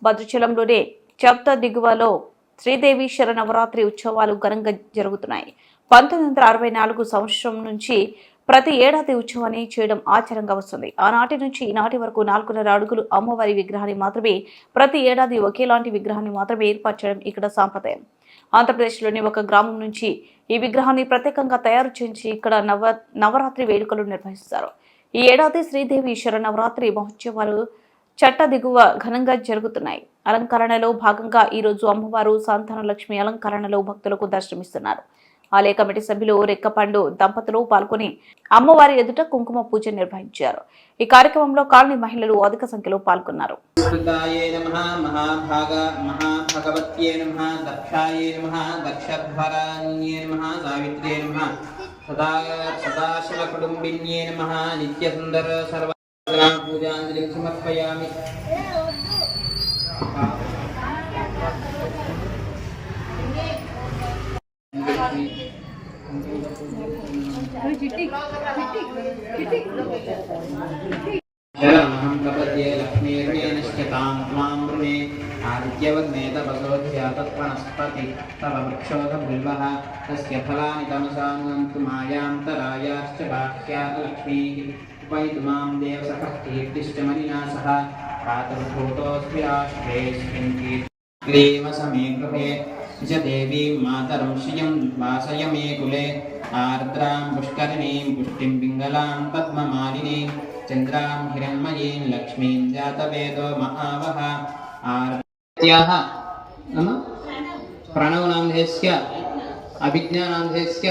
భద్రాచలంలోని చెప్త దిగువలో శ్రీదేవి శరన్నవరాత్రి ఉత్సవాలు ఘనంగా జరుగుతున్నాయి. 1964 సంవత్సరం నుంచి ప్రతి ఏడాది ఉత్సవాన్ని చేయడం ఆచారంగా వస్తుంది. ఆనాటి నుంచి ఈనాటి వరకు 4.5 అడుగులు అమ్మవారి విగ్రహాన్ని మాత్రమే ప్రతి ఏడాది ఒకేలాంటి విగ్రహాన్ని మాత్రమే ఏర్పాటు చేయడం ఇక్కడ సాంప్రదాయం. ఆంధ్రప్రదేశ్లోని ఒక గ్రామం నుంచి ఈ విగ్రహాన్ని ప్రత్యేకంగా తయారు చేసి ఇక్కడ నవరాత్రి వేడుకలు నిర్వహిస్తారు. ఈ ఏడాది శ్రీదేవి శరన్నవరాత్రి మహోత్సవాలు చట్ట దిగువ ఘనంగా జరుగుతున్నాయి. అలంకరణలో భాగంగా ఈ రోజు అమ్మవారు సంతాన లక్ష్మి అలంకరణలో భక్తులకు దర్శనమిస్తున్నారు. ఆలయ కమిటీ సభ్యులు రెక్కపండు దంపతులు పాల్గొని అమ్మవారి ఎదుట కుంకుమ పూజ నిర్వహించారు. ఈ కార్యక్రమంలో కాలనీ మహిళలు అధిక సంఖ్యలో పాల్గొన్నారు. పూజాంజలిం సమర్పయామి. శరణమహం ప్రపద్యే లక్ష్మీర్వేణశ్చతాం త్వాం వృణే ఆదిత్యవన్నే తపసోధ్యాతత్వనస్పతి తవ వృక్షోధబిల్వః తస్య ఫలాని తమసానునంతు మాయాంతరాయాశ్చ బాహ్యాత లక్ష్మీః ఉపైతుమాం దేవసఖః కీర్తిశ్చ మణినా సహ ప్రాతర్భూతోऽస్మి రాష్ట్రేऽస్మిन् కీర్తిమసమే గృహే च देवी मातरं श्रियं वासय मे कुले आर्द्रां पुष्करिणीं पुष्टिं पिङ्गलां पद्ममालिनीं चन्द्रां हिरण्मयीं लक्ष्मीं जातवेदो महावः आर्द्याः प्रणवनामधेयस्य अभिज्ञानामधेयस्य